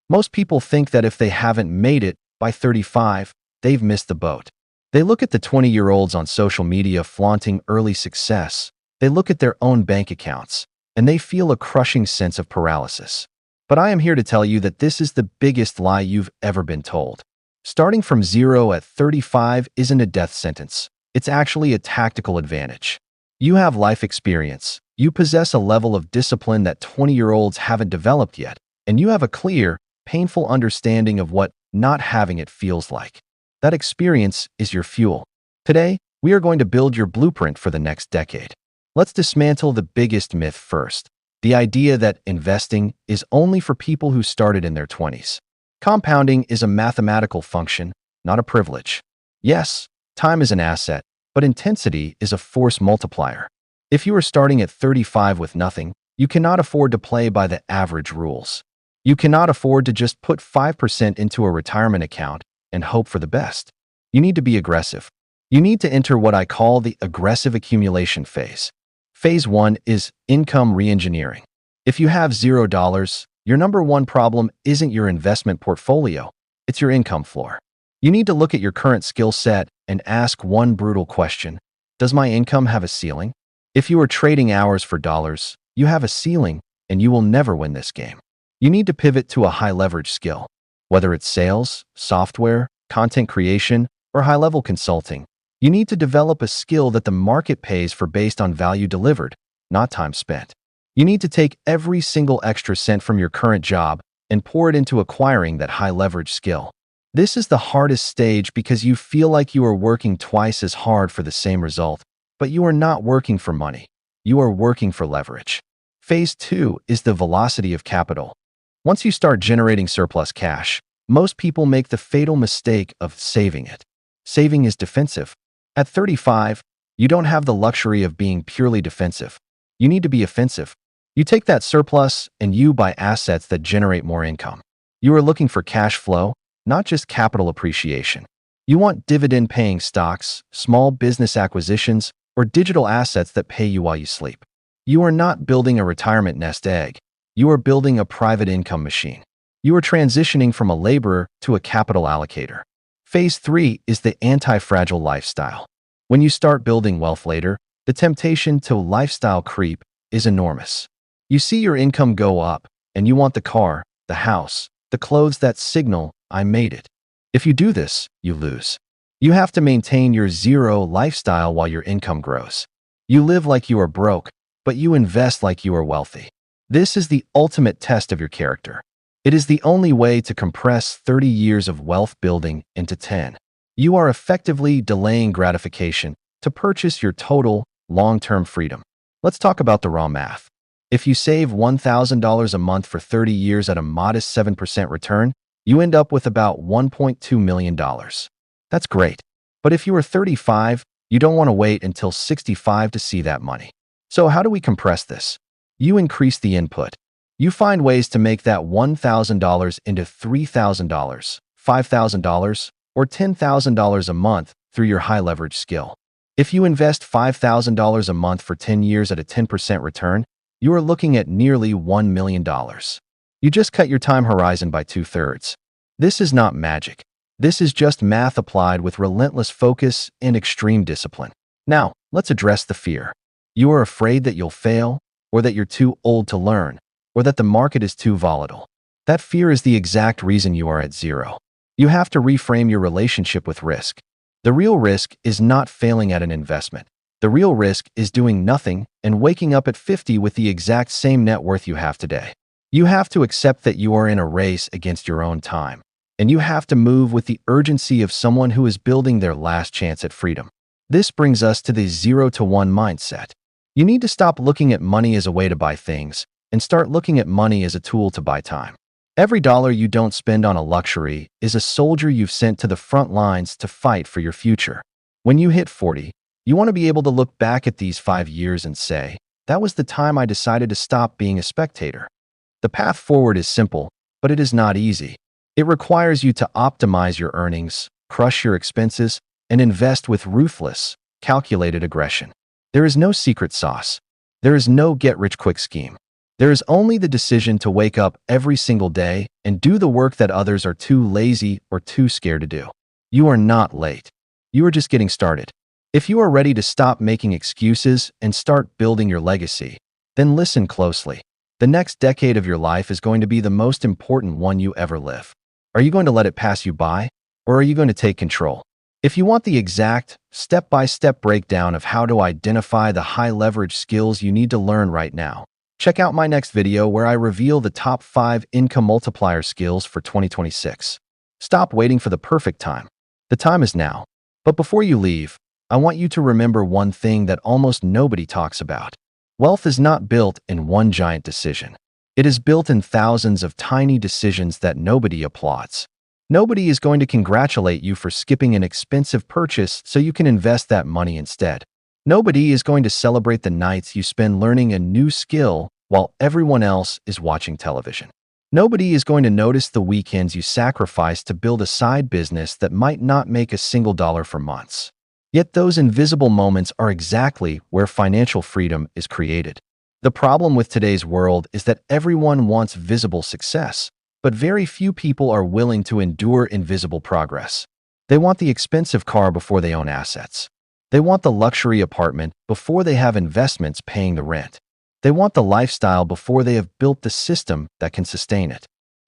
Most people think that if they haven't made it by 35, they've missed the boat. They look at the 20-year-olds on social media flaunting early success. They look at their own bank accounts, and they feel a crushing sense of paralysis. But I am here to tell you that this is the biggest lie you've ever been told. Starting from zero at 35 isn't a death sentence. It's actually a tactical advantage. You have life experience. You possess a level of discipline that 20-year-olds haven't developed yet, and you have a clear, painful understanding of what not having it feels like. That experience is your fuel. Today, we are going to build your blueprint for the next decade. Let's dismantle the biggest myth first, the idea that investing is only for people who started in their 20s. Compounding is a mathematical function, not a privilege. Yes, time is an asset, but intensity is a force multiplier. If you are starting at 35 with nothing, you cannot afford to play by the average rules. You cannot afford to just put 5% into a retirement account and hope for the best. You need to be aggressive. You need to enter what I call the aggressive accumulation phase. Phase 1 is income reengineering. If you have $0, your number one problem isn't your investment portfolio, it's your income floor. You need to look at your current skill set and ask one brutal question. Does my income have a ceiling? If you are trading hours for dollars, you have a ceiling and you will never win this game. You need to pivot to a high-leverage skill. Whether it's sales, software, content creation, or high-level consulting, you need to develop a skill that the market pays for based on value delivered, not time spent. You need to take every single extra cent from your current job and pour it into acquiring that high-leverage skill. This is the hardest stage because you feel like you are working twice as hard for the same result, but you are not working for money. You are working for leverage. Phase 2 is the velocity of capital. Once you start generating surplus cash, most people make the fatal mistake of saving it. Saving is defensive. At 35, you don't have the luxury of being purely defensive. You need to be offensive. You take that surplus and you buy assets that generate more income. You are looking for cash flow, not just capital appreciation. You want dividend-paying stocks, small business acquisitions, or digital assets that pay you while you sleep. You are not building a retirement nest egg. You are building a private income machine. You are transitioning from a laborer to a capital allocator. Phase 3 is the anti-fragile lifestyle. When you start building wealth later, the temptation to lifestyle creep is enormous. You see your income go up, and you want the car, the house, the clothes that signal, I made it. If you do this, you lose. You have to maintain your zero lifestyle while your income grows. You live like you are broke, but you invest like you are wealthy. This is the ultimate test of your character. It is the only way to compress 30 years of wealth building into 10. You are effectively delaying gratification to purchase your total, long-term freedom. Let's talk about the raw math. If you save $1,000 a month for 30 years at a modest 7% return, you end up with about $1.2 million. That's great. But if you are 35, you don't want to wait until 65 to see that money. So how do we compress this? You increase the input. You find ways to make that $1,000 into $3,000, $5,000, or $10,000 a month through your high-leverage skill. If you invest $5,000 a month for 10 years at a 10% return, you are looking at nearly $1 million. You just cut your time horizon by 2/3. This is not magic. This is just math applied with relentless focus and extreme discipline. Now, let's address the fear. You are afraid that you'll fail, or that you're too old to learn, or that the market is too volatile. That fear is the exact reason you are at zero. You have to reframe your relationship with risk. The real risk is not failing at an investment. The real risk is doing nothing and waking up at 50 with the exact same net worth you have today. You have to accept that you are in a race against your own time, and you have to move with the urgency of someone who is building their last chance at freedom. This brings us to the 0 to 1 mindset. You need to stop looking at money as a way to buy things and start looking at money as a tool to buy time. Every dollar you don't spend on a luxury is a soldier you've sent to the front lines to fight for your future. When you hit 40, you want to be able to look back at these 5 years and say, that was the time I decided to stop being a spectator. The path forward is simple, but it is not easy. It requires you to optimize your earnings, crush your expenses, and invest with ruthless, calculated aggression. There is no secret sauce. There is no get-rich-quick scheme. There is only the decision to wake up every single day and do the work that others are too lazy or too scared to do. You are not late. You are just getting started. If you are ready to stop making excuses and start building your legacy, then listen closely. The next decade of your life is going to be the most important one you ever live. Are you going to let it pass you by, or are you going to take control? If you want the exact, step-by-step breakdown of how to identify the high-leverage skills you need to learn right now, check out my next video where I reveal the top 5 income multiplier skills for 2026. Stop waiting for the perfect time. The time is now. But before you leave, I want you to remember one thing that almost nobody talks about. Wealth is not built in one giant decision. It is built in thousands of tiny decisions that nobody applauds. Nobody is going to congratulate you for skipping an expensive purchase so you can invest that money instead. Nobody is going to celebrate the nights you spend learning a new skill while everyone else is watching television. Nobody is going to notice the weekends you sacrifice to build a side business that might not make a single dollar for months. Yet those invisible moments are exactly where financial freedom is created. The problem with today's world is that everyone wants visible success, but very few people are willing to endure invisible progress. They want the expensive car before they own assets. They want the luxury apartment before they have investments paying the rent. They want the lifestyle before they have built the system that can sustain it.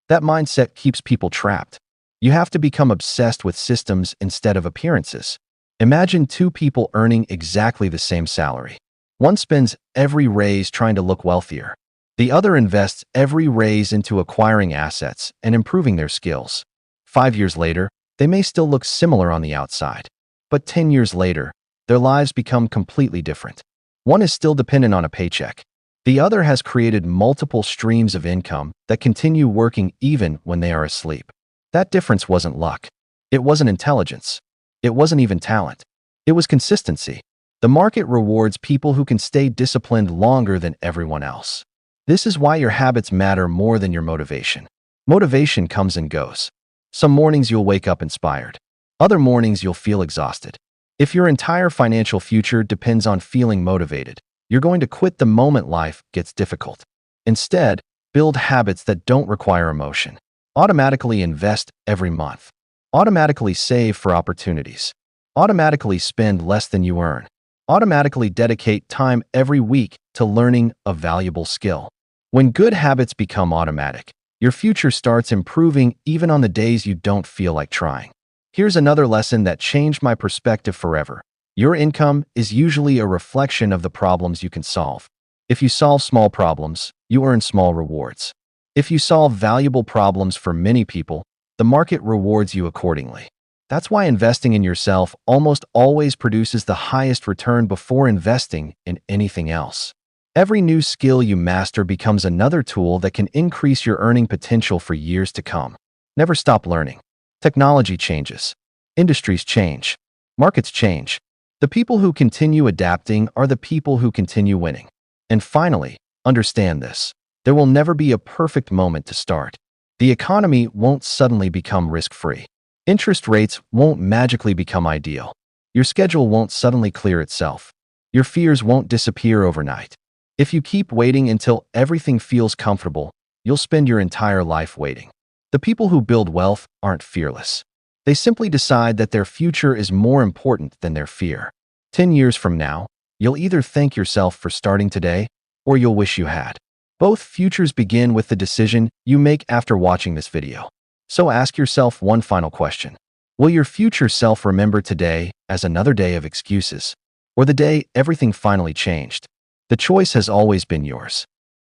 That mindset keeps people trapped. You have to become obsessed with systems instead of appearances. Imagine two people earning exactly the same salary. One spends every raise trying to look wealthier. The other invests every raise into acquiring assets and improving their skills. 5 years later, they may still look similar on the outside. But 10 years later, their lives become completely different. One is still dependent on a paycheck. The other has created multiple streams of income that continue working even when they are asleep. That difference wasn't luck. It wasn't intelligence. It wasn't even talent. It was consistency. The market rewards people who can stay disciplined longer than everyone else. This is why your habits matter more than your motivation. Motivation comes and goes. Some mornings you'll wake up inspired. Other mornings you'll feel exhausted. If your entire financial future depends on feeling motivated, you're going to quit the moment life gets difficult. Instead, build habits that don't require emotion. Automatically invest every month. Automatically save for opportunities. Automatically spend less than you earn. Automatically dedicate time every week to learning a valuable skill. When good habits become automatic, your future starts improving even on the days you don't feel like trying. Here's another lesson that changed my perspective forever. Your income is usually a reflection of the problems you can solve. If you solve small problems, you earn small rewards. If you solve valuable problems for many people, the market rewards you accordingly. That's why investing in yourself almost always produces the highest return before investing in anything else. Every new skill you master becomes another tool that can increase your earning potential for years to come. Never stop learning. Technology changes. Industries change. Markets change. The people who continue adapting are the people who continue winning. And finally, understand this. There will never be a perfect moment to start. The economy won't suddenly become risk-free. Interest rates won't magically become ideal. Your schedule won't suddenly clear itself. Your fears won't disappear overnight. If you keep waiting until everything feels comfortable, you'll spend your entire life waiting. The people who build wealth aren't fearless. They simply decide that their future is more important than their fear. 10 years from now, you'll either thank yourself for starting today, or you'll wish you had. Both futures begin with the decision you make after watching this video. So ask yourself one final question. Will your future self remember today as another day of excuses, or the day everything finally changed? The choice has always been yours.